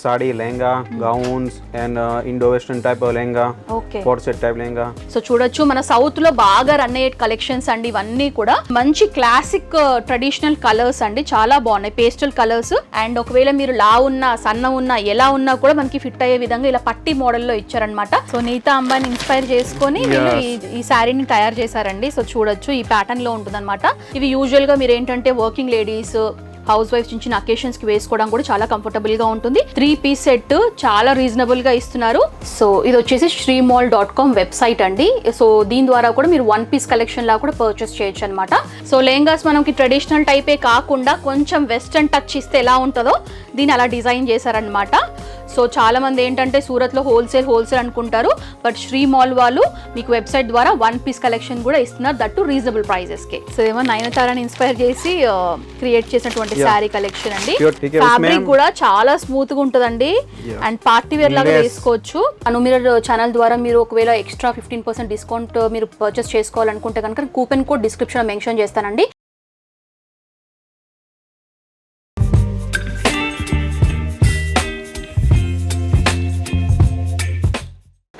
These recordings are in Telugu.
Sari, lehenga, gowns and Indo western type lehenga, coat set type lehenga. So చూడొచ్చు మన సౌత్ లో బాగా రన్ అయ్యే కలెక్షన్స్ అండి ఇవన్నీ కూడా. మంచి క్లాసిక్ ట్రెడిషనల్ కలర్స్ అండి, చాలా బాగున్నాయి పేస్టల్ కలర్స్. అండ్ ఒకవేళ మీరు లా ఉన్నా సన్న ఉన్నా ఎలా ఉన్నా కూడా మనకి ఫిట్ అయ్యే విధంగా ఇలా పట్టి మోడల్ లో ఇచ్చారనమాట. సో నీతా అంబానీ ఇన్స్పైర్ చేసుకొని వీళ్ళు ఈ శారీని తయారు చేశారండి. సో చూడొచ్చు ఈ ప్యాటర్న్ లో ఉంటుంది అనమాట. ఇవి యూజువల్ గా మీరు ఏంటంటే వర్కింగ్ లేడీస్, హౌస్ వైఫ్ చిన్న అకేషన్స్ కి వేసుకోవడం కూడా చాలా కంఫర్టబుల్ గా ఉంటుంది. 3 పీస్ సెట్ చాలా రీజనబుల్ గా ఇస్తున్నారు. సో ఇది వచ్చేసి shreemall.com వెబ్సైట్ అండి. సో దీని ద్వారా కూడా మీరు 1 పీస్ కలెక్షన్ లా కూడా పర్చేస్ చేయొచ్చు అనమాట. సో లెహంగాస్ మనకి ట్రెడిషనల్ టైపే కాకుండా కొంచెం వెస్టర్న్ టచ్ ఇస్తే ఎలా ఉంటుందో దీన్ని అలా డిజైన్ చేశారనమాట. సో చాలా మంది ఏంటంటే సూరత్ లో హోల్సేల్ అనుకుంటారు, బట్ శ్రీ మాల్ వాళ్ళు మీకు వెబ్సైట్ ద్వారా 1 పీస్ కలెక్షన్ కూడా ఇస్తున్నారు, దట్ టు రీజనబుల్ ప్రైజెస్ కి. సో ఏమో నయనతారని ఇన్స్పైర్ చేసి క్రియేట్ చేసినటువంటి శారీ కలెక్షన్ అండి. ఫ్యాబ్రిక్ కూడా చాలా స్మూత్ గా ఉంటుందండి అండ్ పార్టీ వేర్ లాగా వేసుకోవచ్చు. అనుమిరర్ ఛానల్ ద్వారా మీరు ఒకవేళ ఎక్స్ట్రా 15% డిస్కౌంట్ మీరు పర్చేస్ చేసుకోవాలనుకుంటే కనుక కూపెన్ కోడ్ డిస్క్రిప్షన్ లో మెన్షన్ చేస్తానండి.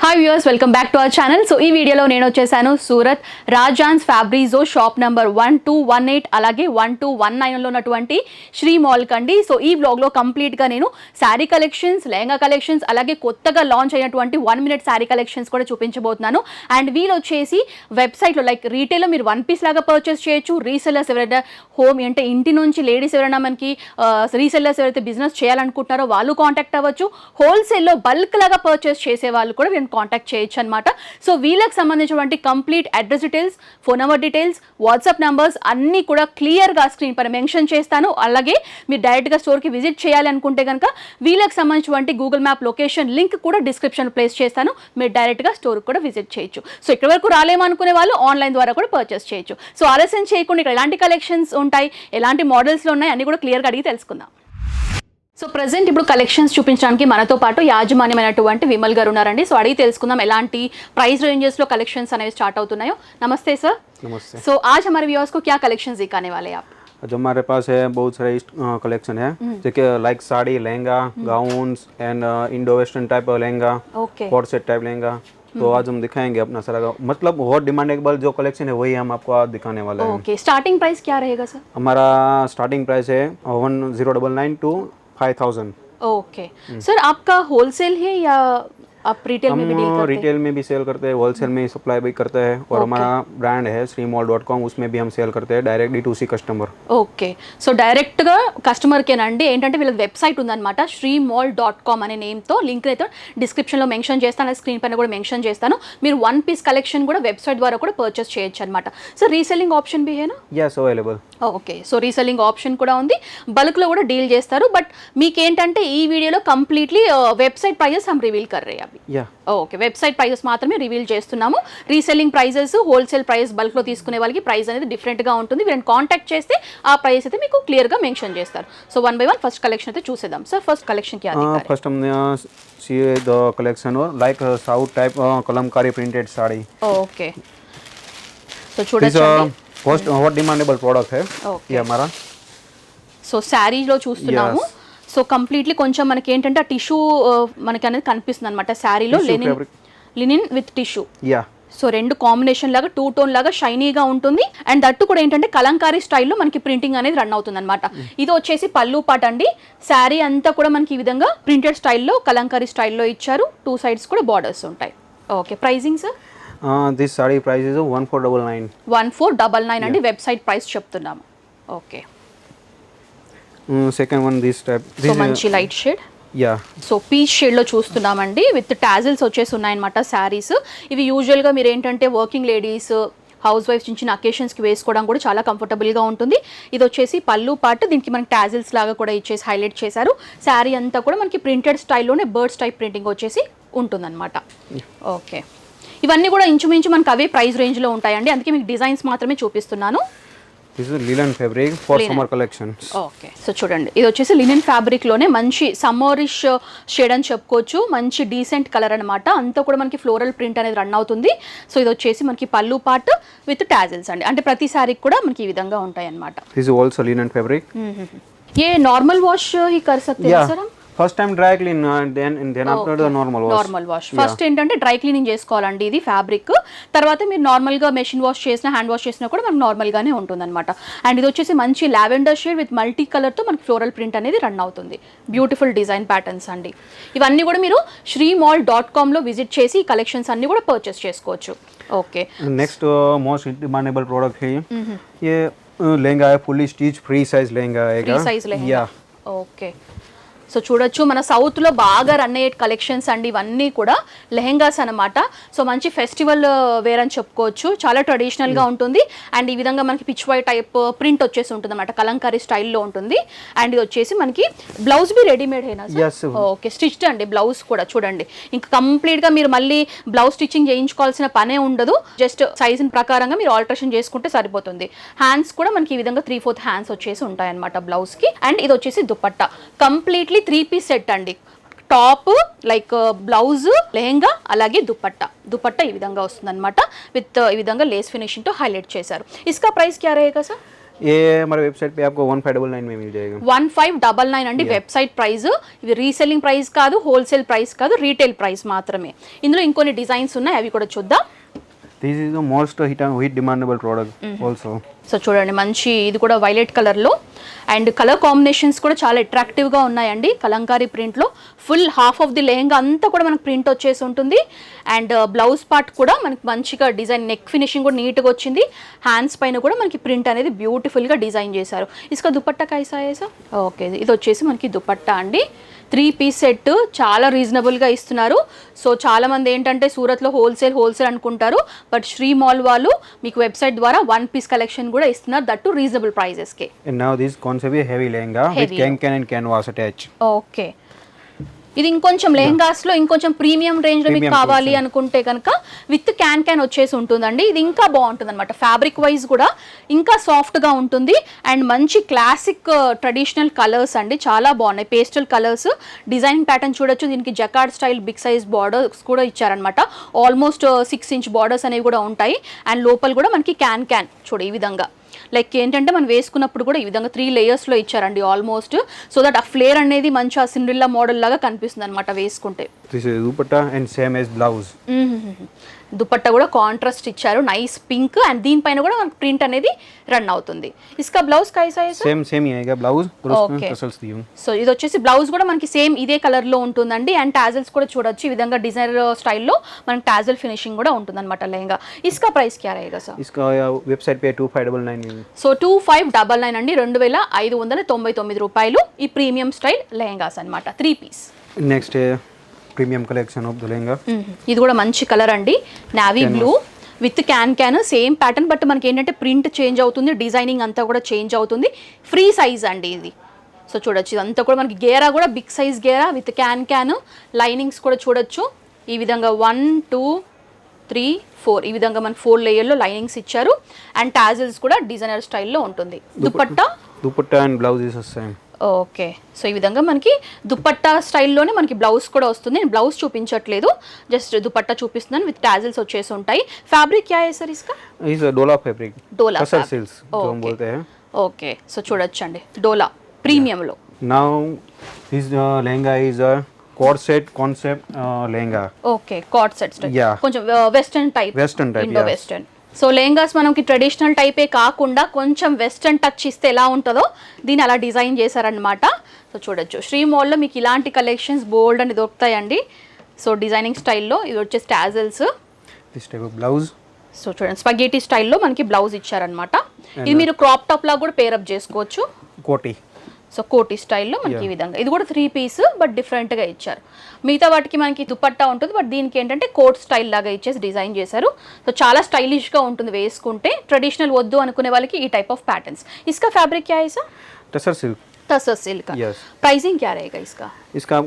Hi viewers, welcome back to our channel. So ఈ వీడియోలో నేను వచ్చేసాను సూరత్ రాజాన్స్ ఫ్యాబ్రిజో షాప్ నెంబర్ 1218 అలాగే 1219లో ఉన్నటువంటి శ్రీ మాల్ కండి. సో ఈ వ్లాగ్లో కంప్లీట్గా నేను శారీ కలెక్షన్స్, లెహంగా కలెక్షన్స్ అలాగే కొత్తగా లాంచ్ అయినటువంటి 1 మినిట్ శారీ కలెక్షన్స్ కూడా చూపించబోతున్నాను. అండ్ వీళ్ళు వచ్చేసి వెబ్సైట్లో లైక్ రీటైల్లో మీరు 1 పీస్ లాగా పర్చేస్ చేయొచ్చు. రీసెల్లర్స్ ఎవరైనా హోమ్ అంటే ఇంటి నుంచి లేడీస్ ఎవరైనా మనకి రీసెల్లర్స్ ఎవరైతే బిజినెస్ చేయాలనుకుంటున్నారో వాళ్ళు కాంటాక్ట్ అవ్వచ్చు. హోల్సేల్లో బల్క్ లాగా పర్చేస్ చేసే వాళ్ళు కూడా వీళ్ళని కాంటాక్ట్ చేయొచ్చు అనమాట. సో వీళ్ళకి సంబంధించినటువంటి complete address details, phone number details, WhatsApp numbers అన్నీ కూడా క్లియర్గా స్క్రీన్ పైన మెన్షన్ చేస్తాను. అలాగే మీరు డైరెక్ట్గా స్టోర్కి విజిట్ చేయాలి అనుకుంటే కనుక వీళ్ళకి సంబంధించినటువంటి గూగుల్ మ్యాప్ లొకేషన్ లింక్ కూడా డిస్క్రిప్షన్ ప్లేస్ చేస్తాను, మీరు డైరెక్ట్గా స్టోర్కి కూడా విజిట్ చేయొచ్చు. సో ఇక్కడ వరకు రాలేమనుకునే వాళ్ళు ఆన్లైన్ ద్వారా కూడా పర్చేస్ చేయొచ్చు. సో ఆలస్యం చేయకుండా ఇక్కడ ఎలాంటి కలెక్షన్స్ ఉంటాయి, ఎలాంటి మోడల్స్లో ఉన్నాయి అన్ని కూడా క్లియర్గా అడిగి తెలుసుకుందాం. సో ప్రజెంట్ ఇప్పుడు కలెక్షన్స్ చూపించడానికి మనతో పాటు యాజమాన్యమైనటువంటి విమల్ గారు ఉన్నారండి. సో అడిగి తెలుసుకుందాం ఎలాంటి ప్రైస్ రేంజెస్ లో కలెక్షన్స్ అనేవి స్టార్ట్ అవుతున్నాయో. నమస్తే సార్. नमस्ते. సో आज हमारे व्यूअर्स को क्या कलेक्शंस दिखाने वाले हैं आप? जो हमारे पास है बहुत सारे कलेक्शन है, जैसे like sari, lehenga, gowns and Indo western type lehenga, coat set type lehenga. तो आज हम दिखाएंगे अपना सारा, मतलब बहुत डिमांडेबल जो कलेक्शन है वही हम आपको आज दिखाने वाले हैं. ओके, स्टार्टिंग प्राइस क्या रहेगा सर? हमारा स्टार्टिंग प्राइस है 1099 to 5000. ओके सर, आपका होलसेल है या आप रिटेल में भी डील करते हैं? रिटेल में भी सेल करते हैं, होलसेल में सप्लाई भी करते हैं और हमारा ब्रांड है shreemall.com, उसमें भी हम सेल करते हैं direct D2C customer. Okay, so డైరెక్ట్గా కస్టమర్కేనండి. ఏంటంటే వీళ్ళ వెబ్సైట్ ఉందన్నమాట shreemall.com అనే నేమ్తో. లింక్ అయితే డిస్క్రిప్షన్లో మెన్షన్ చేస్తాను, స్క్రీన్ పైన కూడా మెన్షన్ చేస్తాను. మీరు 1 పీస్ కలెక్షన్ కూడా వెబ్సైట్ ద్వారా కూడా పర్చేస్ చేయొచ్చు అనమాట. సో రీసెల్లింగ్ ఆప్షన్ भी है ना? Yes, available. Okay, so reselling option కూడా ఉంది, బల్క్లో కూడా డీల్ చేస్తారు. బట్ మీకేంటంటే ఈ వీడియోలో కంప్లీట్లీ వెబ్సైట్ ప్రైజెస్ हम रिवील कर रहे हैं अभी. ఓకే, వెబ్సైట్ ప్రైజెస్ మాత్రమే రివీల్ చేస్తున్నాము. రీసెల్లింగ్ ప్రైజెస్, హోల్సేల్ ప్రైస్ బల్క్లో తీసుకునే వాళ్ళకి ప్రైస్ అనేది డిఫరెంట్గా ఉంటుంది. వీళ్ళని కాంటాక్ట్ చేస్తే ఆ ప్రైస్ అయితే మీకు క్లియర్గా మెన్షన్ చేస్తారు. సో 1 by 1 ఫస్ట్ కలెక్షన్ అయితే చూసేద్దాం. సార్ ఫస్ట్ కలెక్షన్ क्या दिखा रहे हैं? फर्स्ट हमने सी द कलेक्शन और like south type Kalamkari printed sari. Okay, so చూడొచ్చు फर्स्ट बहुत डिमांडेबल प्रोडक्ट है ये हमारा. సో శారీలో చూస్తున్నాము. సో కంప్లీట్లీ కొంచెం మనకి ఏంటంటే ఆ టిష్యూ మనకి అనేది కనిపిస్తుంది అనమాట శారీలో. Linen with tissue. So 2 combination లాగా 2 టోన్ లాగా షైనీగా ఉంటుంది. అండ్ దట్టు కూడా ఏంటంటే కలంకారీ స్టైల్లో మనకి ప్రింటింగ్ అనేది రన్ అవుతుంది అనమాట. ఇది వచ్చేసి పళ్ళు పాట అండి. శారీ అంతా కూడా మనకి ఈ విధంగా ప్రింటెడ్ స్టైల్లో కలంకారీ స్టైల్లో ఇచ్చారు. 2 సైడ్స్ కూడా బార్డర్స్ ఉంటాయి. Okay, pricing sir? This sari price is 1499. 1499 అండి వెబ్సైట్ ప్రైస్ చెప్తున్నాము. Okay, second one this type. So మంచి లైట్ షేడ్. సో పీచ్ షేడ్లో చూస్తున్నామండి. విత్ టాజిల్స్ వచ్చేసి ఉన్నాయన్నమాట శారీస్. ఇవి యూజువల్గా మీరు ఏంటంటే వర్కింగ్ లేడీస్, హౌస్ వైఫ్ చిన్న అకేషన్స్కి వేసుకోవడం కూడా చాలా కంఫర్టబుల్గా ఉంటుంది. ఇది వచ్చేసి పళ్ళు పాటు, దీనికి మనకి టాజిల్స్ లాగా కూడా ఇచ్చేసి హైలైట్ చేశారు. శారీ అంతా కూడా మనకి ప్రింటెడ్ స్టైల్లోనే బర్డ్స్ టైప్ ప్రింటింగ్ వచ్చేసి ఉంటుందన్నమాట. ఓకే, ఇవన్నీ కూడా ఇంచుమించు మనకు అవే ప్రైస్ రేంజ్లో ఉంటాయండి, అందుకే మీకు డిజైన్స్ మాత్రమే చూపిస్తున్నాను. This is లినన్ fabric for summer collections. Okay, so చూడండి ఇది వచ్చేసి లినన్ ఫ్యాబ్రిక్ లోనే మంచి సమ్మరిష్ షేడ్ అని చెప్పుకోవచ్చు. మంచి డీసెంట్ కలర్ అనమాట. అంతా కూడా మనకి ఫ్లోరల్ ప్రింట్ అనేది రన్ అవుతుంది. సో ఇది వచ్చేసి మనకి పళ్ళు పార్ట్ విత్ టాజిల్స్ అండి, అంటే ప్రతి సారీకి కూడా మనకి ఈ విధంగా ఉంటాయి అన్నమాట. This is also linen fabric. ये नॉर्मल वॉश ही कर सकते हैं सर हम? First time dry clean then after the normal wash. Normal wash first ఏంటంటే డ్రై క్లీనింగ్ చేసుకోవాలండి ఇది ఫ్యాబ్రిక్. తర్వాత మీరు నార్మల్గా మెషిన్ వాష్ చేసినా హ్యాండ్ వాష్ చేసినా కూడా మనకు నార్మల్గానే ఉంటుంది అనమాట. అండ్ ఇది వచ్చేసి మంచి లావెండర్ షేడ్ విత్ మల్టీ కలర్తో మనకి ఫ్లోరల్ ప్రింట్ అనేది రన్ అవుతుంది. బ్యూటిఫుల్ డిజైన్ ప్యాటర్న్స్ అండి ఇవన్నీ కూడా మీరు shreemall.com విజిట్ చేసి ఈ కలెక్షన్స్ అన్ని కూడా పర్చేస్ చేసుకోవచ్చు. Okay next most demandable product है ये लहंगा है fully stitch free size lehenga है free size lehenga. Okay so చూడొచ్చు మన సౌత్లో బాగా రన్ అయ్యే కలెక్షన్స్ అండి ఇవన్నీ కూడా లెహెంగాస్ అనమాట. సో మంచి ఫెస్టివల్ వేర్ అని చెప్పుకోవచ్చు. చాలా ట్రెడిషనల్గా ఉంటుంది. అండ్ ఈ విధంగా మనకి పిచ్ వై టైప్ ప్రింట్ వచ్చేసి ఉంటుంది అనమాట. కలంకారీ స్టైల్లో ఉంటుంది. అండ్ ఇది వచ్చేసి మనకి బ్లౌజ్ బి రెడీమేడ్ అయినా ఓకే స్టిచ్డ్ అండి బ్లౌజ్ కూడా చూడండి. ఇంకా కంప్లీట్గా మీరు మళ్ళీ బ్లౌజ్ స్టిచ్చింగ్ చేయించుకోవాల్సిన పనే ఉండదు. జస్ట్ సైజ్ ప్రకారంగా మీరు ఆల్టరేషన్ చేసుకుంటే సరిపోతుంది. హ్యాండ్స్ కూడా మనకి ఈ విధంగా 3/4 హ్యాండ్స్ వచ్చేసి ఉంటాయన్నమాట బ్లౌజ్కి. అండ్ ఇది వచ్చేసి దుపట్టా కంప్లీట్లీ 3-piece సెట్ అండి. టాప్ లైక్ బ్లౌజ్ లెహెంగా అలాగే దుపట్టా ఈ విధంగా వస్తుంది అనమాట. విత్ ఈ విధంగా లేస్ ఫినిషింగ్ తో హైలైట్ చేశారు. इसका प्राइस क्या रहेगा सर? ये हमारे वेबसाइट पे आपको 1599 में मिल जाएगा. 1599 అండి వెబ్సైట్ ప్రైస్. ఇది రీసెల్లింగ్ ప్రైస్ కాదు, హోల్సేల్ ప్రైస్ కాదు, రీటైల్ ప్రైస్ మాత్రమే. ఇందులో ఇంకొన్ని డిజైన్స్ ఉన్నాయి అవి కూడా చూద్దాం. This is the most hit demandable product also. So చూడండి మంచి ఇది కూడా వైలెట్ కలర్లో అండ్ కలర్ కాంబినేషన్స్ కూడా చాలా అట్రాక్టివ్గా ఉన్నాయండి. కలంకారీ ప్రింట్లో full half of the lehenga అంతా కూడా మనకు ప్రింట్ వచ్చేసి ఉంటుంది. అండ్ బ్లౌజ్ పార్ట్ కూడా మనకి మంచిగా డిజైన్ నెక్ ఫినిషింగ్ కూడా నీట్గా వచ్చింది. హ్యాండ్స్ పైన కూడా మనకి ప్రింట్ అనేది బ్యూటిఫుల్గా డిజైన్ చేశారు. ఇసుక దుపట్టా కైసా ఏసా? ఓకే ఇది వచ్చేసి మనకి దుపట్టా అండి. 3-piece సెట్ చాలా రీజనబుల్గా ఇస్తున్నారు. సో చాలామంది ఏంటంటే సూరత్లో హోల్సేల్ అనుకుంటారు. బట్ శ్రీ మాల్ వాళ్ళు మీకు వెబ్సైట్ ద్వారా 1-piece కలెక్షన్ కూడా ఇస్తున్నారు. దట్ టు రీజనబుల్ ప్రైజెస్కి. And now this concept is heavy lehenga with can and canvas attached. Okay ఇది ఇంకొంచెం లెహంగాస్లో ఇంకొంచెం ప్రీమియం రేంజ్లో మీకు కావాలి అనుకుంటే కనుక విత్ క్యాన్ వచ్చేసి ఉంటుందండి. ఇది ఇంకా బాగుంటుంది అనమాట. ఫ్యాబ్రిక్ వైజ్ కూడా ఇంకా సాఫ్ట్గా ఉంటుంది. అండ్ మంచి క్లాసిక్ ట్రెడిషనల్ కలర్స్ అండి చాలా బాగున్నాయి. పేస్టల్ కలర్స్ డిజైన్ ప్యాటర్న్ చూడొచ్చు. దీనికి jacquard style big size borders కూడా ఇచ్చారనమాట. ఆల్మోస్ట్ 6 inch బార్డర్స్ అనేవి కూడా ఉంటాయి. అండ్ లోపల కూడా మనకి క్యాన్ చూడ ఈ విధంగా లైక్ ఏంటంటే మనం వేసుకున్నప్పుడు కూడా ఈ విధంగా 3 layers ఇచ్చారండి ఆల్మోస్ట్. సో దట్ ఆ ఫ్లేర్ అనేది మంచి ఆ సిండ్రిల్లా మోడల్ లాగా కనిపిస్తుంది అనమాట వేసుకుంటే. This is dupatta and same as blouse. Dupatta కూడా కాంట్రాస్ట్ ఇచ్చారు నైస్ పింక్. అండ్ దీనిపైన కూడా మనకి ప్రింట్ అనేది రన్ అవుతుంది. ఇసుక బ్లౌజ్ కైసా సేమ్ आएगा ब्लाउज टसल्स दी हूं. సో ఇది వచ్చేసి బ్లౌజ్ కూడా మనకి సేమ్ ఇదే కలర్ లో ఉంటుందండి. అండ్ టాజల్స్ కూడా చూడొచ్చు ఈ విధంగా డిజైనర్ స్టైల్లో మనకి టాజల్ ఫినిషింగ్ కూడా ఉంటుందన్నమాట లెహంగా. ఇసుక ప్రైస్ క్యా रहेगा సార్? इसका वेबसाइट पे 2599. సో 2599 అండి 2599 రూపాయలు. ఈ ప్రీమియం స్టైల్ లెహంగాస్ అన్నమాట 3-piece. Next premium collection of the lehenga. ఇది కూడా మంచి కలర్ అండి navy blue with can same pattern. But మనకి ఏంటంటే ప్రింట్ చేంజ్ అవుతుంది, డిజైనింగ్ అంతా కూడా చేంజ్ అవుతుంది. ఫ్రీ సైజ్ అండి ఇది. సో చూడొచ్చు ఇదంతా కూడా మనకి గేరా కూడా బిగ్ సైజ్ గేరా విత్ క్యాన్ లైనింగ్స్ కూడా చూడొచ్చు. ఈ విధంగా 1 2 3 4 ఈ విధంగా మనకి 4 లేయర్లో లైనింగ్స్ ఇచ్చారు. అండ్ టాజిల్స్ కూడా డిజైనర్ స్టైల్లో ఉంటుంది. Dupatta and blouse is same. Okay so ఈ విధంగా మనకి దుపట్టా స్టైల్లోనే మనకి బ్లౌజ్ కూడా వస్తుంది. నేను బ్లౌజ్ చూపించట్లేదు, జస్ట్ దుపట్టా చూపిస్తున్నాను. విత్ టాజిల్స్ వచ్చేసి ఉంటాయి. ఫ్యాబ్రిక్ क्या है सर इसका? इस डोला फैब्रिक. डोला टसर सिल्क्स जो हम बोलते हैं. ఓకే సో చూడొచ్చండి డోలా ప్రీమియంలో. Now this lehenga is a court set concept lehenga. Okay card set style కొంచెం western type Indo western. So lehengas మనకి ట్రెడిషనల్ టైపే కాకుండా కొంచెం వెస్టర్న్ టచ్ ఇస్తే ఎలా ఉంటుందో దీన్ని అలా డిజైన్ చేశారనమాట. సో చూడొచ్చు శ్రీ మాల్లో మీకు ఇలాంటి కలెక్షన్స్ బోల్డ్ అని దొరుకుతాయండి. సో డిజైనింగ్ స్టైల్లో ఇది వచ్చేసి tassels. This type of blouse. So చూడండి స్పగేటీ స్టైల్లో మనకి బ్లౌజ్ ఇచ్చారనమాట. ఇది మీరు క్రాప్ టాప్ లాగా కూడా పేరప్ చేసుకోవచ్చు. కోటి. సో కోటి స్టైల్లో మనకి ఈ విధంగా ఇది కూడా 3-piece బట్ డిఫరెంట్గా ఇచ్చారు. మిగతా వాటికి మనకి దుపట్టా ఉంటుంది బట్ దీనికి ఏంటంటే కోట్ స్టైల్ లాగా ఇచ్చేసి డిజైన్ చేశారు. సో చాలా స్టైలిష్గా ఉంటుంది వేసుకుంటే. ట్రెడిషనల్ వద్దు అనుకునే వాళ్ళకి ఈ టైప్ ఆఫ్ ప్యాటర్న్స్. इसका फैब्रिक क्या है sir? Tussar silk. Tussar silk. Pricing क्या रहेगा इसका? इसका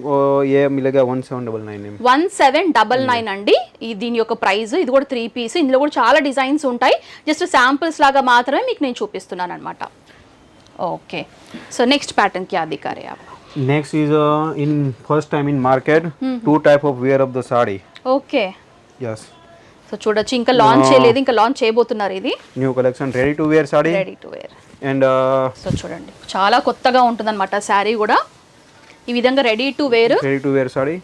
ये मिलेगा 1799 में. 1799 అండి దీని యొక్క ప్రైస్. ఇది కూడా 3-piece. ఇందులో కూడా చాలా డిజైన్స్ ఉంటాయి. జస్ట్ శాంపిల్స్ లాగా మాత్రమే మీకు నేను చూపిస్తున్నాను అనమాట. ओके सो नेक्स्ट पैटर्न क्या दिखा रहे हैं आप? Next is in first time in market 2 type of wear of the sari. Okay Yes. So చూడొచ్చు ఇంకా లాంచ్ చేయలేదు, ఇంకా లాంచ్ చేయబోతున్నారు. ఇది New collection ready to wear sari. Ready to wear. And so చూడండి చాలా కొత్తగా ఉంటుందన్నమాట శారీ కూడా. ఈ విధంగా ready to wear sari.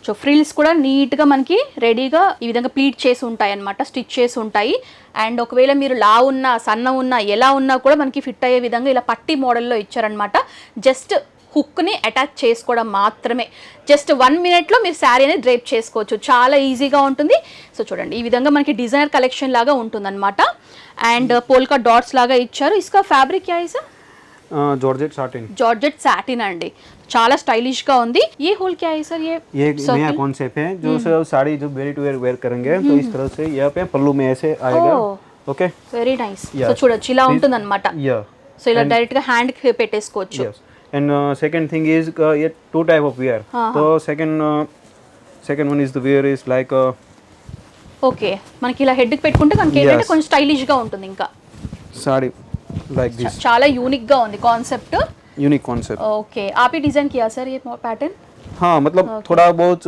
So frills కూడా నీట్గా మనకి రెడీగా ఈ విధంగా ప్లీట్ చేసి ఉంటాయి అన్నమాట, స్టిచ్ చేసి ఉంటాయి. అండ్ ఒకవేళ మీరు లా ఉన్నా సన్న ఉన్నా ఎలా ఉన్నా కూడా మనకి ఫిట్ అయ్యే విధంగా ఇలా పట్టి మోడల్లో ఇచ్చారనమాట. జస్ట్ హుక్ని అటాచ్ చేసుకోవడం మాత్రమే. జస్ట్ 1 మినిట్లో మీరు శారీ అనేది డ్రేప్ చేసుకోవచ్చు, చాలా ఈజీగా ఉంటుంది. సో చూడండి ఈ విధంగా మనకి డిజైనర్ కలెక్షన్ లాగా ఉంటుందన్నమాట. అండ్ పోల్కా డాట్స్ లాగా ఇచ్చారు. ఇసుక ఫ్యాబ్రిక్ క్యా హై సార్? जॉर्जेट साटिन అండి, చాలా స్టైలిష్ గా ఉంది. ये होल क्या है सर? ये नया कॉन्सेप्ट है जो सब साड़ी जो वेरी टू वेयर करेंगे तो इस तरह से यहाँ पे पल्लू में ऐसे आएगा। Okay, very nice. సో చూడొచ్చు ఇలా ఉంటుందన్నమాట. సో ఇలా డైరెక్ట్ గా హ్యాండ్ కి పెట్టేసుకోవచ్చు. and second thing is ये two type of wear. तो second one is the wear is like okay, మనకి ఇలా హెడ్ కి పెట్టుకుంటే మనకి ఏంటంటే కొంచెం స్టైలిష్ గా ఉంటుంది. ఇంకా साड़ी like this, చాలా యూనిక్ గా ఉంది కాన్సెప్ట్. Unique concept. ओके, आप ही डिजाइन किया सर ये पैटर्न? हाँ, मतलब थोड़ा बहुत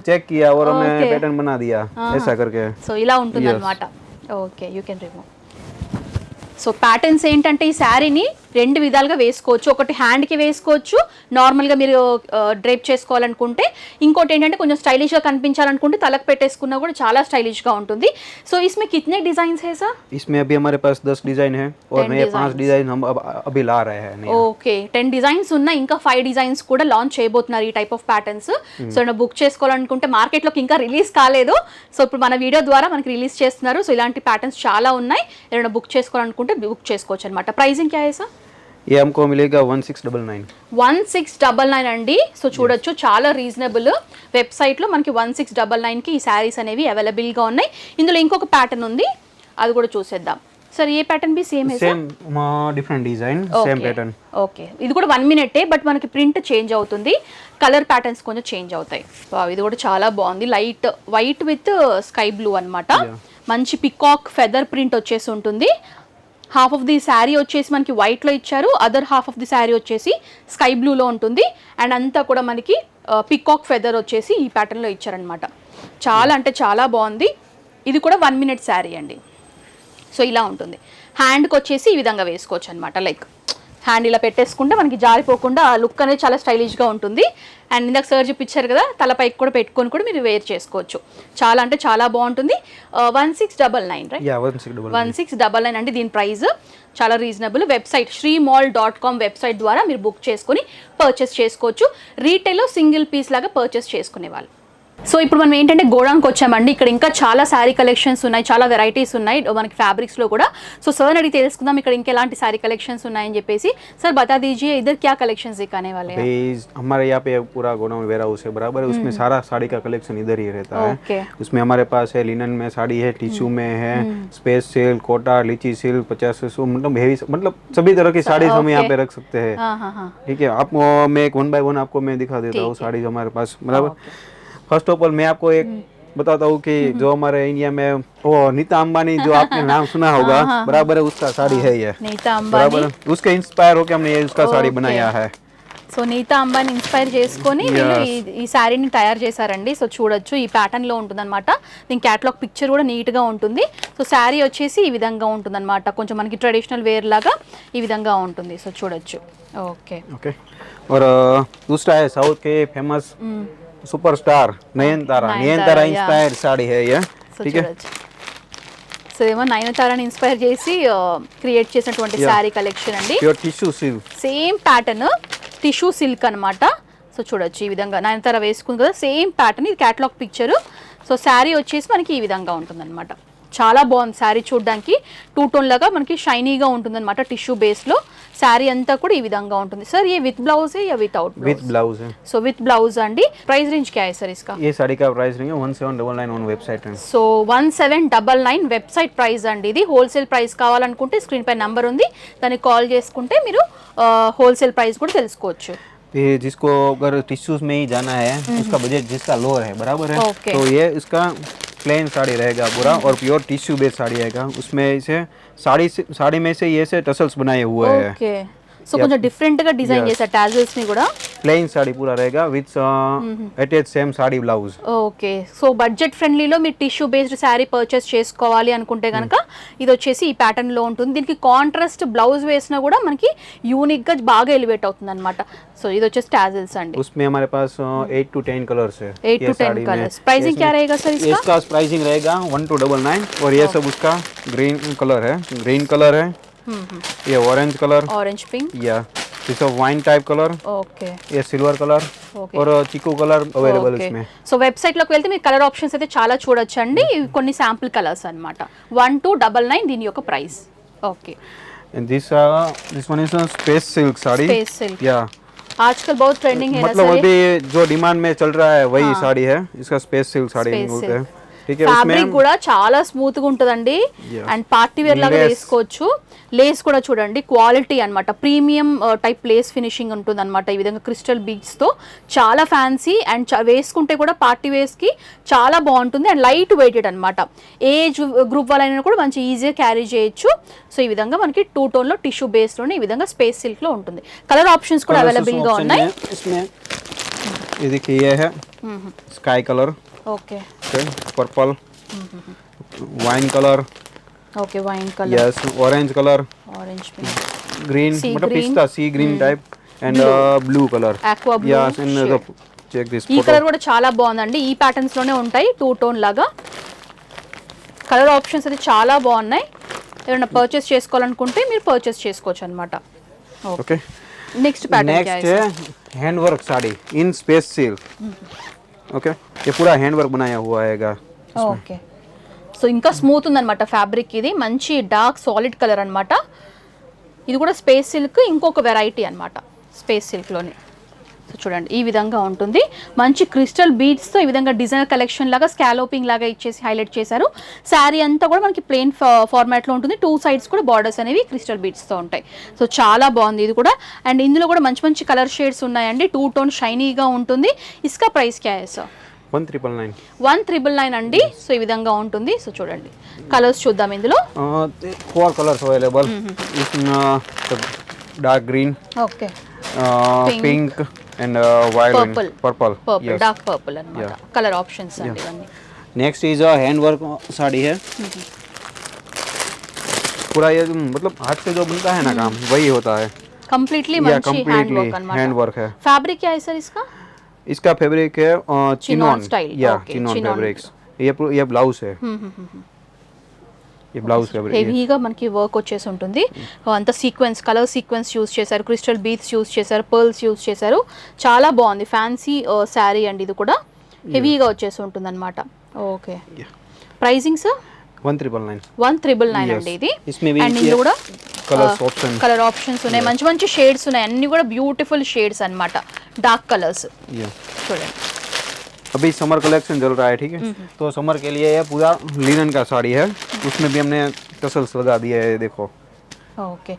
चेक किया और हमने पैटर्न बना दिया ऐसा करके। సో ఇలా ఉంటుంది అన్నమాట. Okay, you can remove. So patterns ఏంటంటే ఈ శారీని 2 విధాలుగా వేసుకోవచ్చు. ఒకటి హ్యాండ్కి వేసుకోవచ్చు, నార్మల్గా మీరు డ్రేప్ చేసుకోవాలనుకుంటే. ఇంకోటి ఏంటంటే కొంచెం స్టైలిష్గా కనిపించాలనుకుంటే తలకు పెట్టేసుకున్నా కూడా చాలా స్టైలిష్గా ఉంటుంది. సో इसमें कितने डिजाइन है सर? इसमें अभी हमारे पास 10 डिजाइन है और नए 5 डिजाइन हम अभी ला रहे हैं। ఓకే, 10 డిజైన్స్ ఉన్నాయి, ఇంకా 5 డిజైన్స్ కూడా లాంచ్ చేయబోతున్నారు ఈ టైప్ ఆఫ్ ప్యాటర్న్స్. సో నేను బుక్ చేసుకోవాలనుకుంటే మార్కెట్లోకి ఇంకా రిలీజ్ కాలేదు. సో ఇప్పుడు మన వీడియో ద్వారా మనకి రిలీజ్ చేస్తున్నారు. సో ఇలాంటి ప్యాటర్న్స్ చాలా ఉన్నాయి, ఏమైనా బుక్ చేసుకోవాలనుకుంటే బుక్ చేసుకోవచ్చు అనమాట. ప్రైజింగ్ క్యా హై సార్? ये हमको मिलेगा 1699। 1699 అండి. సో చూడొచ్చు చాలా రీజనబుల్. వెబ్సైట్లో మనకి 1699కి ఈ శారీస్ అనేవి అవైలబుల్గా ఉన్నాయి. ఇందులో ఇంకొక ప్యాటర్న్ ఉంది, అది కూడా చూసేద్దాం. Sir A pattern B same same different design same pattern. Okay, ఇది కూడా 1 మినిటే, బట్ మనకి ప్రింట్ చేంజ్ అవుతుంది, కలర్ ప్యాటర్న్స్ కొంచెం చేంజ్ అవుతాయి. ఇది కూడా చాలా బాగుంది, light white with sky blue అన్నమాట. మంచి పికాక్ ఫెదర్ ప్రింట్ వచ్చేసి ఉంటుంది. హాఫ్ ఆఫ్ ది శారీ వచ్చేసి మనకి వైట్లో ఇచ్చారు, other half of the sari వచ్చేసి స్కై బ్లూలో ఉంటుంది. అండ్ అంతా కూడా మనకి పికాక్ ఫెదర్ వచ్చేసి ఈ ప్యాటర్న్లో ఇచ్చారనమాట. చాలా అంటే చాలా బాగుంది. ఇది కూడా 1 మినిట్ శారీ అండి. సో ఇలా ఉంటుంది. హ్యాండ్కి వచ్చేసి ఈ విధంగా వేసుకోవచ్చు అనమాట. లైక్ హ్యాండ్ ఇలా పెట్టేసుకుంటే మనకి జారిపోకుండా ఆ లుక్ అనేది చాలా స్టైలిష్గా ఉంటుంది. అండ్ ఇందాక సర్ చూపించారు కదా, తలపైకి కూడా పెట్టుకొని కూడా మీరు వేర్ చేసుకోవచ్చు. చాలా అంటే చాలా బాగుంటుంది. 1699 రైట్? 1699 అంటే దీని ప్రైస్ చాలా రీజనబుల్. వెబ్సైట్ shremall.com వెబ్సైట్ ద్వారా మీరు బుక్ చేసుకొని పర్చేస్ చేసుకోవచ్చు. రీటైల్లో సింగిల్ పీస్ లాగా పర్చేస్ చేసుకునే వాళ్ళు. సో ఇప్పుడు మనం ఏంటంటే గోడౌన్కి వచ్చామండి. ఇక్కడ ఇంకా చాలా శారీ కలెక్షన్స్ ఉన్నాయి, చాలా వెరైటీస్ ఉన్నాయి మనకి ఫ్యాబ్రిక్స్లో కూడా. సో సార్ అడిగి తెలుసుకుందాం ఇక్కడ ఇంకెలాంటి శారీ కలెక్షన్స్ ఉన్నాయని చెప్పేసి. सर बता दीजिए इधर क्या कलेक्शंस दिखाने वाले हैं? हमारे यहाँ पे पूरा गोडाउन वेयर हाउस है बराबर है, उसमें सारा साड़ी का कलेक्शन इधर ही रहता है। उसमें हमारे पास है लिनन में साड़ी है, टिश्यू में है, स्पेस सिल्क, कोटा, लीची सिल्क, 50 मतलब हेवी, मतलब सभी तरह की साड़ी हम यहाँ पे रख सकते हैं। ठीक है, आप मैं एक 1 बाय 1 आपको मैं दिखा देता हूँ साड़ी हमारे पास बराबर। फर्स्ट ऑफ ऑल मैं आपको एक बताता हूँ कि जो हमारे इंडिया में वो नीता अंबानी जो आपने नाम सुना होगा बराबर है, उसका साड़ी है ये नीता अंबानी। उसके इंस्पायर होकर हमने ये उसका साड़ी बनाया है। సో నీతా అంబాని ఇన్స్పైర్ చేసుకొని వీళ్ళు ఈ శారీని తయారు చేశారండి. సో చూడొచ్చు ఈ ప్యాటర్న్లో ఉంటుందన్నమాట. దీని క్యాటలాగ్ పిక్చర్ కూడా నీట్గా ఉంటుంది. సో శారీ వచ్చేసి ఈ విధంగా ఉంటుందన్నమాట, కొంచెం మనకి ట్రెడిషనల్ వేర్ లాగా ఈ విధంగా ఉంటుంది. సో చూడొచ్చు. ఓకే ఓకే और दूसरा है साउथ के famous superstar Nayanthara inspire sari है ये। ठीक है, సో ఏమో నయనతారాని ఇన్స్పైర్ చేసి క్రియేట్ చేసినటువంటి శారీ కలెక్షన్ అండి. Pure tissue silk, same pattern tissue silk అనమాట. సో చూడొచ్చు ఈ విధంగా నయనతార వేసుకుంది కదా, సేమ్ ప్యాటర్న్. ఇది క్యాటలాగ్ పిక్చర్. సో శారీ వచ్చేసి మనకి ఈ విధంగా ఉంటుందన్నమాట. చాలా బాగుంది శారీ చూడడానికి. 2 టోన్ లాగా మనకి షైనీగా ఉంటుందన్నమాట టిష్యూ బేస్లో. శారీ అంతా కూడా ఈ విధంగా ఉంటుంది. सर ये विथ ब्लाउज है या विदाउट? विथ ब्लाउज है। सो विथ ब्लाउज अंडी. प्राइस रेंज क्या है सर इसका? ये साड़ी का प्राइस रेंज है 1799 ऑन वेबसाइट है। సో 1799 వెబ్సైట్ ప్రైస్ అండి. ఇది హోల్సేల్ ప్రైస్ కావాలనుకుంటే స్క్రీన్ పై నంబర్ ఉంది, దానికి కాల్ చేసుకుంటే మీరు హోల్సేల్ ప్రైస్ కూడా తెలుసుకోవచ్చు. ये जिसको अगर टिश्यूज में ही जाना है उसका बजट जिसका लो है बराबर है, तो ये इसका प्लेन साड़ी रहेगा पूरा और प्योर टिश्यू बेस्ड साड़ी रहेगा। उसमें इसे साड़ी में से ये से टसल्स बनाए हुए हैं। ओके, సో కొంచెం డిఫరెంట్ గా డిజైన్ చేశారు టాజిల్స్ ని కూడా. प्लेन साड़ी पूरा रहेगा with attach same sari blouse. Okay, so budget ఫ్రెండ్లీలో మీరు టిష్యూ బేస్డ్ శారీ పర్చేస్ చేసుకోవాలి అనుకుంటే కనుక ఇది వచ్చేసి ఈ ప్యాటర్న్ లో ఉంటుంది. దీనికి కాంట్రాస్ట్ బ్లౌజ్ వేసినా కూడా మనకి యూనిక్ గా బాగా ఎలివేట్ అవుతుంది అనమాట. సో ఇది వచ్చేసి టాజిల్స్ అండి. उसमें हमारे पास 8 to 10 कलर्स है. 8 to 10 कलर्स. प्राइसिंग क्या रहेगा सर इसका? इसका प्राइसिंग रहेगा 1299 और ये सब उसका ग्रीन कलर है. ग्रीन कलर है, ये ऑरेंज कलर, ऑरेंज पिंक, या this wine type colour, okay ये सिल्वर कलर और चीकू कलर अवेलेबल इसमें. సో వెబ్సైట్ లోకి వెళ్తే మీకు కలర్ ఆప్షన్స్ అయితే చాలా చూడొచ్చండి. ఇవి కొన్ని శాంపుల్ కలర్స్ అన్నమాట. 1299 దీని యొక్క price. Okay, and this one is a space silk sari. Space silk या आजकल बहुत ट्रेंडिंग है ना मतलब सर. अभी जो डिमांड में चल रहा है वही साड़ी है. इसका स्पेस सिल्क साड़ी Space बोलते हैं. silk. ठीक है. ఫ్యాబ్రిక్ కూడా చాలా స్మూత్ గా ఉంటుందండి. అండ్ పార్టీ వేర్ లాగా Lace. వేసుకోవచ్చు. లేస్ కూడా చూడండి క్వాలిటీ అన్నమాట, ప్రీమియం టైప్ లేస్ ఫినిషింగ్ ఉంటుంది అనమాట. ఈ విధంగా క్రిస్టల్ బీడ్స్ తో చాలా ఫ్యాన్సీ అండ్ వేసుకుంటే కూడా పార్టీ వేర్స్ కి చాలా బాగుంటుంది. అండ్ లైట్ వెయిటెడ్ అనమాట. ఏజ్ గ్రూప్ వాళ్ళైనా కూడా మంచి ఈజీగా క్యారీ చేయొచ్చు. సో ఈ విధంగా మనకి 2 టోన్ లో టిష్యూ బేస్ లోనే ఈ విధంగా స్పేస్ సిల్క్ లో ఉంటుంది. కలర్ ఆప్షన్స్ కూడా అవైలబుల్ గా ఉన్నాయి. इसमें ये देखिए ये है sky colour, okay purple, wine colour, okay wine colour, yes orange colour, orange pink, green Sea मतलब green. पिस्ता sea green type and blue colour. aqua blue yes and shade. Check this ఈ కలర్ కూడా చాలా బాగుందండి. ఈ ప్యాటర్న్స్ లోనే ఉంటాయి 2 టోన్ లాగా. కలర్ ఆప్షన్స్ అయితే చాలా బాగున్నాయి. ఏమైనా పర్చేస్ చేసుకోవాలనుకుంటే మీరు పర్చేస్ చేసుకోవచ్చు అనమాట. ओके. నెక్స్ట్ ప్యాటర్న్ नेक्स्ट है hand work sari in space silk. Okay, ये पूरा हैंड वर्क बनाया हुआ हैगा. ఓకే, సో ఇంకా స్మూత్ ఉందన్నమాట ఫ్యాబ్రిక్. ఇది మంచి డార్క్ సాలిడ్ కలర్ అన్నమాట. ఇది కూడా స్పేస్ సిల్క్ ఇంకొక వెరైటీ అన్నమాట స్పేస్ సిల్క్లోనే. సో చూడండి ఈ విధంగా ఉంటుంది. మంచి క్రిస్టల్ బీడ్స్తో ఈ విధంగా డిజైనర్ కలెక్షన్ లాగా స్కాలోపింగ్ లాగా ఇచ్చేసి హైలైట్ చేశారు. శారీ అంతా కూడా మనకి ప్లెయిన్ ఫార్మాట్లో ఉంటుంది. 2 సైడ్స్ కూడా బార్డర్స్ అనేవి క్రిస్టల్ బీడ్స్తో ఉంటాయి. సో చాలా బాగుంది ఇది కూడా. అండ్ ఇందులో కూడా మంచి మంచి కలర్ షేడ్స్ ఉన్నాయండి. 2 టోన్ షైనీగా ఉంటుంది. ఇస్కా ప్రైస్ క్యా హై సార్? 1999. 1999 అండి. సో ఈ విధంగా ఉంటుంది. సో చూడండి కలర్స్ చూద్దాం ఇందులో. 4 कलर्स अवेलेबल. इसमें dark green, okay pink and violet, Purple. Purple. Purple, dark purple అన్నమాట కలర్ ఆప్షన్స్ అండి ఇవన్నీ. Next is hand work sari है. पूरा ये मतलब हाथ से जो बनता है ना काम वही होता है. కంప్లీట్లీ या మంచి హ్యాండ్ completely వర్క్ అన్నమాట. हैंड वर्क है. ఫ్యాబ్రిక్ क्या है सर इसका? इसका फैब्रिक है चिनॉन style. या Okay, चिनॉन chinon. फैब्रिक्स. ये ब्लाउज है. ये ब्लाउज फैब्रिक है. హెవీగా మనకి వర్క్ వచ్చేసి ఉంటుంది. అంత సీక్వెన్స్ కలర్ సీక్వెన్స్ యూస్ చేశారు, క్రిస్టల్ బీడ్స్ యూస్ చేశారు, పర్ల్స్ యూస్ చేశారు. చాలా బాగుంది ఫ్యాన్సీ శారీ అండి. ఇది కూడా హెవీగా వచ్చేసి ఉంటుంది అనమాట. Okay, pricing sir? 1999. 1999 అండి ఇది. इसमें भी అండ్ ఇందులో కూడా कलर्स ऑप्शन. కలర్ ఆప్షన్స్ ఉన్నాయి. మంచి మంచి షేడ్స్ ఉన్నాయి. అన్ని కూడా బ్యూటిఫుల్ షేడ్స్ అన్నమాట. డార్క్ కలర్స్ చూడండి. अभी समर कलेक्शन चल रहा है, ठीक है. तो समर के लिए ये पूरा लिनन का साड़ी है. उसमें भी हमने टसल्स लगा दिए है, देखो. ఓకే,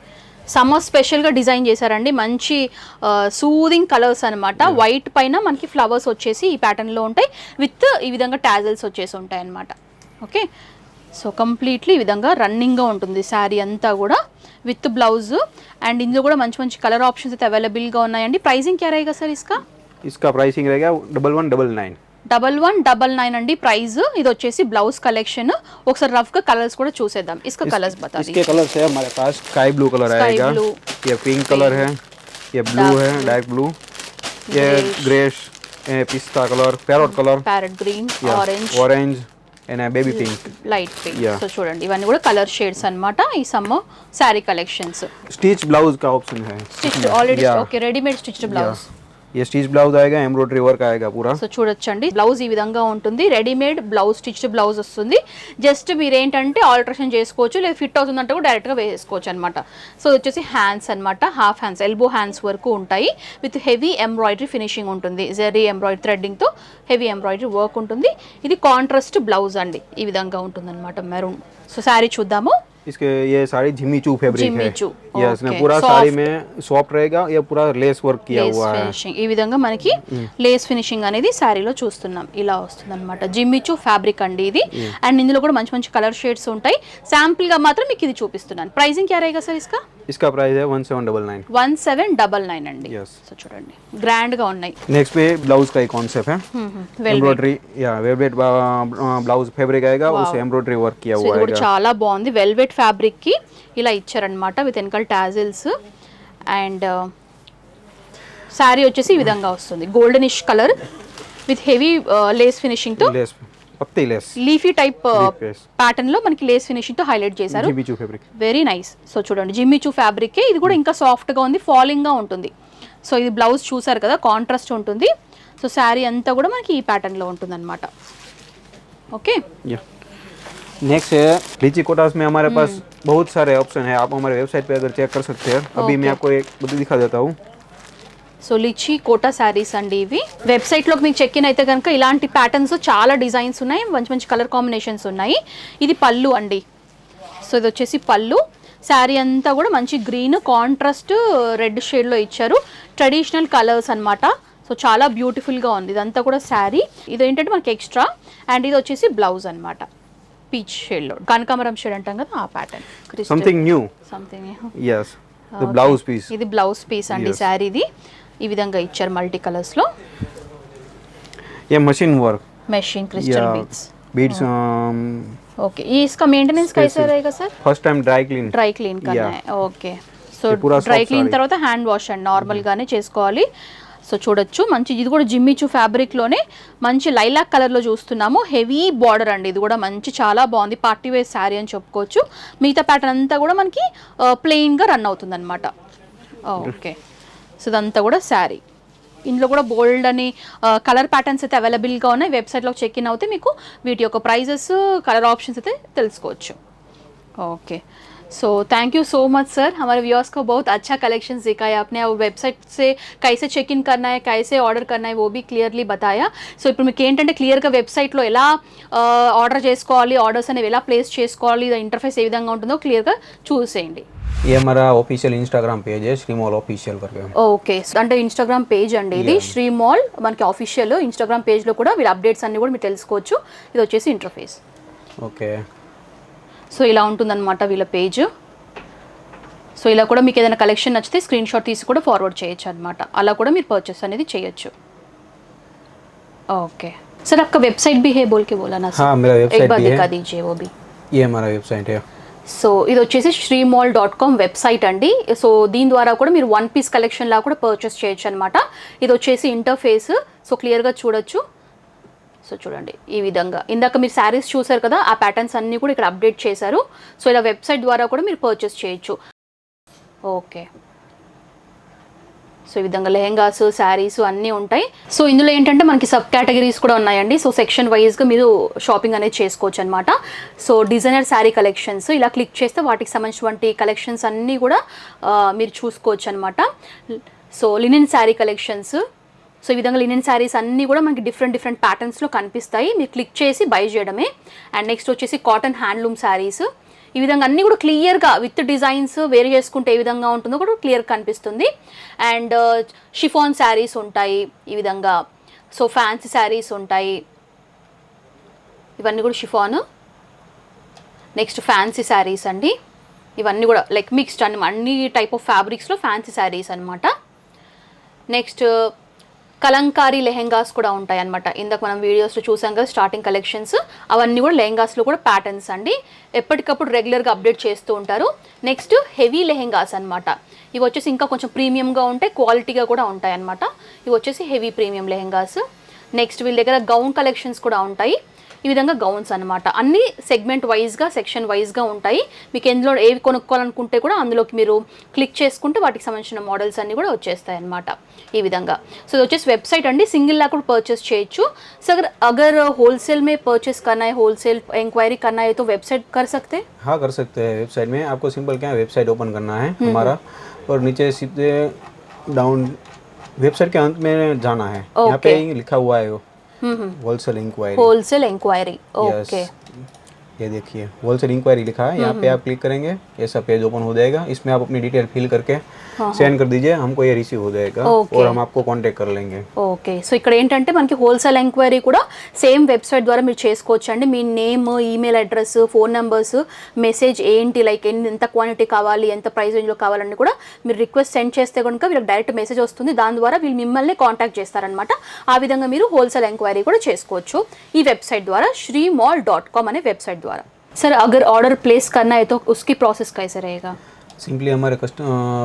సమ్మర్ స్పెషల్గా డిజైన్ చేశారండి. మంచి సూదింగ్ కలర్స్ అనమాట. వైట్ పైన మనకి ఫ్లవర్స్ వచ్చేసి ఈ ప్యాటర్న్లో ఉంటాయి. విత్ ఈ విధంగా టాజల్స్ వచ్చేసి ఉంటాయి అన్నమాట. ఓకే, సో కంప్లీట్లీ ఈ విధంగా రన్నింగ్గా ఉంటుంది శారీ అంతా కూడా విత్ బ్లౌజ్. అండ్ ఇందులో కూడా మంచి మంచి కలర్ ఆప్షన్స్ అయితే అవైలబుల్గా ఉన్నాయండి. ప్రైజింగ్ క్యా रहेगा సార్ ఇస్కా? इसका प्राइसिंग रहेगा 1199. 1199 అండి ప్రైస్. ఇది వచ్చేసి బ్లౌజ్ కలెక్షన్. ఒకసారి రఫ్ గా కలర్స్ కూడా చూసేద్దాం. इसका కలర్స్ बता इसके कलर्स है हमारे पास स्काई ब्लू कलर आएगा, blue, ये पिंक कलर है, ये ब्लू है डार्क ब्लू, ये ग्रेश, पिस्ता colour, parrot colour, parrot green, orange, orange and baby pink, light pink. So చూడండి ఇవన్నీ కూడా కలర్ షేడ్స్ అన్నమాట. ఈ summer sari collections. Stitch blouse का ऑप्शन है. Stitch already okay readymade stitched blouse. ये स्टिच ब्लाउज आएगा, एम्ब्रॉयडरी वर्क आएगा पूरा. సో చూడొచ్చండి బ్లౌజ్ ఈ విధంగా ఉంటుంది. రెడీమేడ్ బ్లౌజ్ స్టిచ్డ్ బ్లౌజ్ వస్తుంది. జస్ట్ మీరు ఏంటంటే ఆల్టరేషన్ చేసుకోవచ్చు, లేదా ఫిట్ అవుతుందంటే కూడా డైరెక్ట్గా వేసుకోవచ్చు అనమాట. సో వచ్చేసి హ్యాండ్స్ అనమాట. హాఫ్ హ్యాండ్స్, ఎల్బో హ్యాండ్స్ వరకు ఉంటాయి. విత్ హెవీ ఎంబ్రాయిడరీ ఫినిషింగ్ ఉంటుంది. జరీ ఎంబ్రాయిడరీ థ్రెడ్డింగ్తో హెవీ ఎంబ్రాయిడరీ వర్క్ ఉంటుంది. ఇది కాంట్రాస్ట్ బ్లౌజ్ అండి. ఈ విధంగా ఉంటుంది అనమాట మెరూన్. సో శారీ చూద్దాము. इसके ये साड़ी जिमीचू फैब्रिक है. जिमीचू, ये इसमें okay. पूरा Soft. साड़ी में सॉफ्ट रहेगा. ये पूरा लेस वर्क किया లేస్ हुआ है. ఫినిషింగ్ ఈ విధంగా మనకి లేస్ ఫినిషింగ్ అనేది శారీలో చూస్తున్నాం. ఇలా వస్తుంది అనమాట. జిమ్మిచూ ఫ్యాబ్రిక్ అండి ఇది. అండ్ ఇందులో కూడా మంచి మంచి కలర్ షేడ్స్ ఉంటాయి. శాంపుల్ గా మాత్రం మీకు ఇది చూపిస్తున్నాను. ప్రైజింగ్ క్యా रहेगा सर इसका? इसका प्राइस है 1799। 1799 అండి. Yes. సో చూడండి గ్రాండ్ గా ఉన్నాయి. नेक्स्ट पे ब्लाउज का ही कॉन्सेप्ट है, एम्ब्रॉयडरी या वेलवेट ब्लाउज फैब्रिक आएगा, उसे एम्ब्रॉयडरी वर्क किया సో हुआ ఇది కూడా आएगा। చాలా బాగుంది. వెల్వెట్ ఫ్యాబ్రిక్ కి ఇలా ఇచ్చారనమాట విత్ వెనకాల టాజిల్స్ అండ్ శారీ వచ్చేసి ఈ విధంగా వస్తుంది. Goldenish colour with heavy Lay's finishing తో लेस पत्ती less leafy type yes. Pattern లో మనకి లేస్ ఫినిషింగ్ తో హైలైట్ చేశారు. Jimmy Choo fabric very nice. So చూడండి జిమ్మిచూ ఫ్యాబ్రిక్ ఇది కూడా ఇంకా సాఫ్ట్ గా ఉంది, ఫాలింగ్ గా ఉంటుంది. సో ఇది బ్లౌజ్ చూసారు కదా, కాంట్రాస్ట్ ఉంటుంది. సో శారీ అంతా కూడా మనకి ఈ ప్యాటర్న్ లో ఉంటుంది అనమాట. ఓకే नेक्स्ट है लीची कोटास में हमारे पास बहुत सारे ऑप्शन है, आप हमारे वेबसाइट पे अगर चेक कर सकते हैं। अभी मैं आपको एक दिखा देता हूँ। సో లిచీ కోటా శారీస్ అండి ఇవి. వెబ్సైట్లోకి మీకు చెక్ ఇన్ అయితే కనుక ఇలాంటి ప్యాటర్న్స్ చాలా డిజైన్స్ ఉన్నాయి, మంచి మంచి కలర్ కాంబినేషన్స్ ఉన్నాయి. ఇది పళ్ళు అండి. సో ఇది వచ్చేసి పళ్ళు. శారీ అంతా కూడా మంచి గ్రీన్ కాంట్రాస్ట్ రెడ్ షేడ్లో ఇచ్చారు. ట్రెడిషనల్ కలర్స్ అన్నమాట. సో చాలా బ్యూటిఫుల్గా ఉంది. ఇదంతా కూడా శారీ. ఇది ఏంటంటే మనకి ఎక్స్ట్రా అండ్ ఇది వచ్చేసి బ్లౌజ్ అన్నమాట. పీచ్ షేడ్లో కనకాంబరం షేడ్ అంటాం కదా ఆ pattern. Something new. Something yes the blouse piece. ఇది బ్లౌజ్ పీస్ అండి శారీది. ఈ విధంగా ఇచ్చారు మల్టీ కలర్స్ లో. ये machine work machine crystal beads. Beads okay ये इसका मेंटेनेंस कैसे रहेगा sir? First time dry clean करना है. ఓకే సో ये पूरा డ్రై soft క్లీన్ saree. తర్వాత హ్యాండ్ వాష్ అండి నార్మల్ గానే చేసుకోవాలి. సో చూడొచ్చు మంచి ఇది కూడా జిమ్మిచూ ఫ్యాబ్రిక్ లోనే మంచి లైలాక్ కలర్ లో చూస్తున్నాము. హెవీ బార్డర్ అండి. ఇది కూడా మంచి చాలా బాగుంది. పార్టీ వేర్ శారీ అని చెప్పుకోవచ్చు. మిగతా ప్యాటర్న్ అంతా కూడా మనకి ప్లెయిన్ గా రన్ అవుతుంది అనమాట. ఓకే సో ఇదంతా కూడా శారీ. ఇందులో కూడా బోల్డ్ అని కలర్ ప్యాటర్న్స్ అయితే అవైలబుల్గా ఉన్నాయి. వెబ్సైట్లో చెక్ ఇన్ అవుతే మీకు వీటి యొక్క ప్రైజెస్ కలర్ ఆప్షన్స్ అయితే తెలుసుకోవచ్చు. Okay so thank you so much sir, हमारे व्यूअर्स को बहुत अच्छा कलेक्शंस दिखाया आपने. और वेबसाइट से कैसे చెక్ ఇన్ करना है, कैसे ఆర్డర్ करना है वो भी క్లియర్లీ बताया. సో ఇప్పుడు మీకు ఏంటంటే క్లియర్గా వెబ్సైట్లో ఎలా ఆర్డర్ చేసుకోవాలి, ఆర్డర్స్ అనేవి ఎలా ప్లేస్ చేసుకోవాలి, ఇంటర్ఫేస్ ఏ విధంగా ఉంటుందో క్లియర్గా చూసేయండి. ये हमारा ऑफिशियल इंस्टाग्राम पेज है श्री मॉल ऑफिशियल करके. ఓకే అంటే ఇన్స్టాగ్రామ్ పేజ్ అండి ఇది శ్రీ మాల్ మనకి ఆఫీషియల్ ఇన్స్టాగ్రామ్ పేజ్లో కూడా వీళ్ళ అప్డేట్స్ అన్ని కూడా మీరు తెలుసుకోవచ్చు. ఇది వచ్చేసి ఇంటర్ఫేస్. ఓకే సో ఇలా ఉంటుందన్నమాట వీళ్ళ పేజ్. సో ఇలా కూడా మీకు ఏదైనా కలెక్షన్ నచ్చితే స్క్రీన్ షాట్ తీసి కూడా ఫార్వర్డ్ చేయొచ్చు అనమాట. అలా కూడా మీరు పర్చేస్ అనేది చేయొచ్చు. ఓకే सर आपका वेबसाइट भी है बोल के बोला ना सर? हाँ मेरा वेबसाइट एक बार भी दिखा है, दीजिए वो भी. ये हमारा वेबसाइट है. సో ఇది వచ్చేసి shreemall.com వెబ్సైట్ అండి. సో దీని ద్వారా కూడా మీరు వన్ పీస్ కలెక్షన్ లా కూడా పర్చేస్ చేయొచ్చు అనమాట. ఇది వచ్చేసి ఇంటర్ఫేస్. సో క్లియర్గా చూడొచ్చు. సో చూడండి ఈ విధంగా ఇందాక మీరు శారీస్ చూసారు కదా, ఆ ప్యాటర్న్స్ అన్నీ కూడా ఇక్కడ అప్డేట్ చేశారు. సో ఇలా వెబ్సైట్ ద్వారా కూడా మీరు పర్చేస్ చేయొచ్చు. ఓకే సో ఈ విధంగా లెహెంగాస్ శారీస్ అన్నీ ఉంటాయి. సో ఇందులో ఏంటంటే మనకి సబ్ కేటగిరీస్ కూడా ఉన్నాయండి. సో సెక్షన్ వైజ్గా మీరు షాపింగ్ అనేది చేసుకోవచ్చు అనమాట. సో డిజైనర్ శారీ కలెక్షన్స్ ఇలా క్లిక్ చేస్తే వాటికి సంబంధించినటువంటి కలెక్షన్స్ అన్నీ కూడా మీరు చూసుకోవచ్చు అనమాట. So linen sari collections. So ఈ విధంగా లినెన్ శారీస్ అన్నీ కూడా మనకి డిఫరెంట్ ప్యాటర్న్స్లో కనిపిస్తాయి. మీరు క్లిక్ చేసి బై చేయడమే. అండ్ నెక్స్ట్ వచ్చేసి కాటన్ హ్యాండ్లూమ్ శారీస్. ఈ విధంగా అన్నీ కూడా క్లియర్గా విత్ డిజైన్స్ వేరీ చేసుకుంటే ఏ విధంగా ఉంటుందో కూడా క్లియర్గా కనిపిస్తుంది. అండ్ షిఫాన్ శారీస్ ఉంటాయి ఈ విధంగా. సో ఫ్యాన్సీ శారీస్ ఉంటాయి. ఇవన్నీ కూడా షిఫాన్. నెక్స్ట్ ఫ్యాన్సీ శారీస్ అండి. ఇవన్నీ కూడా లైక్ మిక్స్డ్ అన్ని టైప్ ఆఫ్ ఫ్యాబ్రిక్స్లో ఫ్యాన్సీ శారీస్ అనమాట. నెక్స్ట్ కలంకారీ లెహెంగాస్ కూడా ఉంటాయి అనమాట. ఇందాక మనం వీడియోస్లో చూసాం కదా స్టార్టింగ్ కలెక్షన్స్, అవన్నీ కూడా లెహెంగాస్లో కూడా ప్యాటర్న్స్ అండి. ఎప్పటికప్పుడు రెగ్యులర్గా అప్డేట్ చేస్తూ ఉంటారు. నెక్స్ట్ హెవీ లెహెంగాస్ అనమాట. ఇవి వచ్చేసి ఇంకా కొంచెం ప్రీమియంగా ఉంటాయి, క్వాలిటీగా కూడా ఉంటాయి అనమాట. ఇవి వచ్చేసి హెవీ ప్రీమియం లెహెంగాస్. నెక్స్ట్ వీళ్ళ దగ్గర గౌన్ కలెక్షన్స్ కూడా ఉంటాయి. ఈ విధంగా గౌన్స్ అనమాట. అన్ని సెగ్మెంట్ వైజ్గా సెక్షన్ వైజ్గా ఉంటాయి. మీకు ఎందులో ఏవి కొనుక్కోవాలనుకుంటే కూడా అందులోకి మీరు క్లిక్ చేసుకుంటే వాటికి సంబంధించిన మోడల్స్ అన్నీ కూడా వచ్చేస్తాయి అనమాట ఈ విధంగా. సో ఇది వచ్చేసి వెబ్సైట్ అండి. సింగిల్ లా కూడా పర్చేస్ చేయొచ్చు. సో అగర్ होलसेल में परचेस करना है, होलसेल इंक्वायरी करना है तो वेबसाइट कर सकते हैं? हाँ कर सकते हैं. वेबसाइट में आपको सिंपल क्या है, वेबसाइट ओपन करना है हमारा और नीचे सीधे डाउन वेबसाइट के अंत में जाना है. यहाँ पे लिखा हुआ है wholesale inquiry. Wholesale inquiry. Okay ये देखिए होलसेल इंक्वायरी लिखा है, यहाँ पे आप क्लिक करेंगे, ऐसा पेज ओपन हो जाएगा। इसमें आप अपनी डिटेल फिल करके सेंड कर दीजिए, हमको ये रिसीव हो जाएगा और हम आपको कांटेक्ट कर लेंगे। ఓకే, సో ఇక్కడ ఏంటంటే మనకి హోల్సేల్ ఎంక్వైరీ కూడా సేమ్ వెబ్సైట్ ద్వారా మీరు చేసుకోవచ్చు అండి. మీ name, email address, phone numbers, message ఏంటి, లైక్ ఎంత క్వాంటిటీ కావాలి, ఎంత ప్రైస్ రేంజ్లో కావాలని కూడా మీరు రిక్వెస్ట్ సెండ్ చేస్తే కనుక వీళ్ళకి డైరెక్ట్ మెసేజ్ వస్తుంది. దాని ద్వారా వీళ్ళు మిమ్మల్ని కాంటాక్ట్ చేస్తారనమాట. ఆ విధంగా మీరు హోల్సేల్ ఎంక్వైరీ కూడా చేసుకోవచ్చు ఈ వెబ్సైట్ ద్వారా, shreemall.com అనే వెబ్సైట్ ద్వారా. सर अगर ऑर्डर प्लेस करना है तो उसकी प्रोसेस कैसे रहेगा? सिंपली हमारे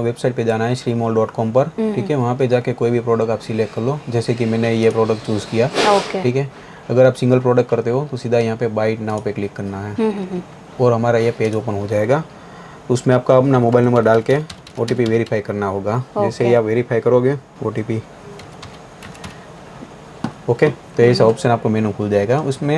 वेबसाइट पे जाना है shreemall.com पर, ठीक है। वहाँ पे जाके कोई भी प्रोडक्ट आप सिलेक्ट कर लो, जैसे कि मैंने ये प्रोडक्ट चूज़ किया, ठीक है। अगर आप सिंगल प्रोडक्ट करते हो तो सीधा यहाँ पे बाइट नाउ पे क्लिक करना है और हमारा ये पेज ओपन हो जाएगा। उसमें आपका अपना मोबाइल नंबर डाल के OTP वेरीफाई करना होगा। जैसे ही आप वेरीफाई करोगे OTP, ओके, तो ऐसा ऑप्शन आपको मेनू खुल जाएगा। उसमें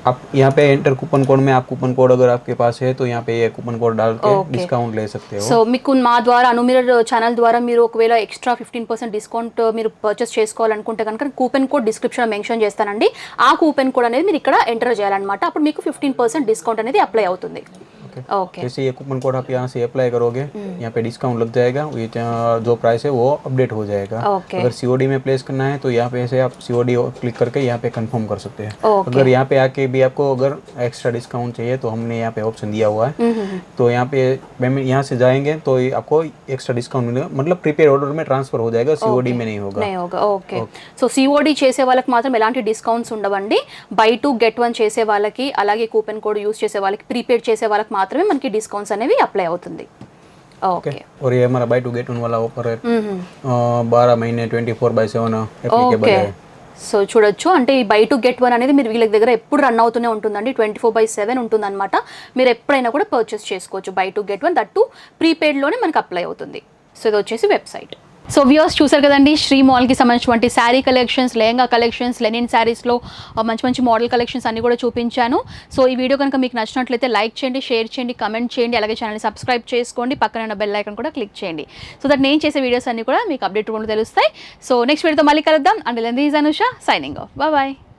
आप यहाँ पे एंटर कूपन कोड में, आप कूपन कोड अगर आपके पास है तो यहाँ पे ये कूपन कोड डाल के डिस्काउंट ले सकते हो। సో మీకు మా ద్వారా అనుమిరర్ ఛానల్ ద్వారా మీరు ఒకవేళ ఎక్స్ట్రా 15% డిస్కౌంట్ మీరు పర్చేస్ చేసుకోవాలనుకుంటే కనుక కూపన్ కోడ్ డిస్క్రిప్షన్లో మెన్షన్ చేస్తానండి. ఆ కూపన్ కోడ్ అనేది మీరు ఇక్కడ ఎంటర్ చేయాలన్నమాట. అప్పుడు మీకు 15% డిస్కౌంట్ అనేది అప్లై అవుతుంది. ओके, जैसे ये कूपन कोड आप यहाँ से अप्लाई करोगे, यहाँ पे डिस्काउंट लग जाएगा, ये जो प्राइस है वो अपडेट हो जाएगा। अगर COD में प्लेस करना है तो यहाँ पे ऐसे आप COD क्लिक करके यहाँ पे कंफर्म कर सकते हैं। अगर यहाँ पे आके भी आपको अगर एक्स्ट्रा डिस्काउंट चाहिए तो हमने यहाँ पे ऑप्शन दिया हुआ है, तो यहाँ पे पेमेंट यहाँ से जाएंगे तो आपको एक्स्ट्रा डिस्काउंट मिलेगा, मतलब प्रीपेड ऑर्डर में ट्रांसफर हो जाएगा, COD में नहीं होगा। ఓకే, సో COD చేసే వాళ్ళకి మాత్రం ఎలాంటి డిస్కౌంట్స్ ఉండవండి. బై 2 గెట్ 1 చేసే వాళ్ళకి, అలాగే కూపన్ కోడ్ యూస్ చేసే వాళ్ళకి, ప్రీపెయిడ్ చేసే వాళ్ళకి మాత్రమే మనకి డిస్కౌంట్స్ అనేవి అప్లై అవుతుంది. ఓకే, और ये हमारा बाय 2 गेट 1 वाला ऑफर है, 12 महीने 24/7 एप्लीकेबल है। సో చూడొచ్చు, అంటే ఈ బై 2 గెట్ 1 అనేది మీరు వీళ్ళ దగ్గర ఎప్పుడు రన్ అవుతూనే ఉంటుందండి, 24/7 ఉంటుందన్నమాట. మీరు ఎప్పుడైనా కూడా పర్చేస్ చేసుకోవచ్చు. బై 2 గెట్ 1 దట్టు ప్రీపెయిడ్లోనే మనకు అప్లై అవుతుంది. సో ఇది వచ్చేసి వెబ్సైట్. సో వ్యూవర్స్ చూసారు కదండి, శ్రీ మాల్కి సంబంధించినటువంటి sari collections, lehenga collections, linen శారీస్లో మంచి మంచి మోడల్ కలెక్షన్స్ అన్ని కూడా చూపించాను. సో ఈ వీడియో కనుక మీకు నచ్చినట్లయితే లైక్ చేయండి, షేర్ చేయండి, కమెంట్ చేయండి, అలాగే ఛానల్ని సబ్స్క్రైబ్ చేసుకోండి, పక్కన ఉన్న బెల్ ఐకాన్ కూడా క్లిక్ చేయండి. సో దట్ నేను చేసే వీడియోస్ అన్ని కూడా మీకు అప్డేట్ కూడా తెలుస్తాయి. సో నెక్స్ట్ వీడియోతో మళ్ళీ కలుద్దాం. And this is Anusha signing off. Bye.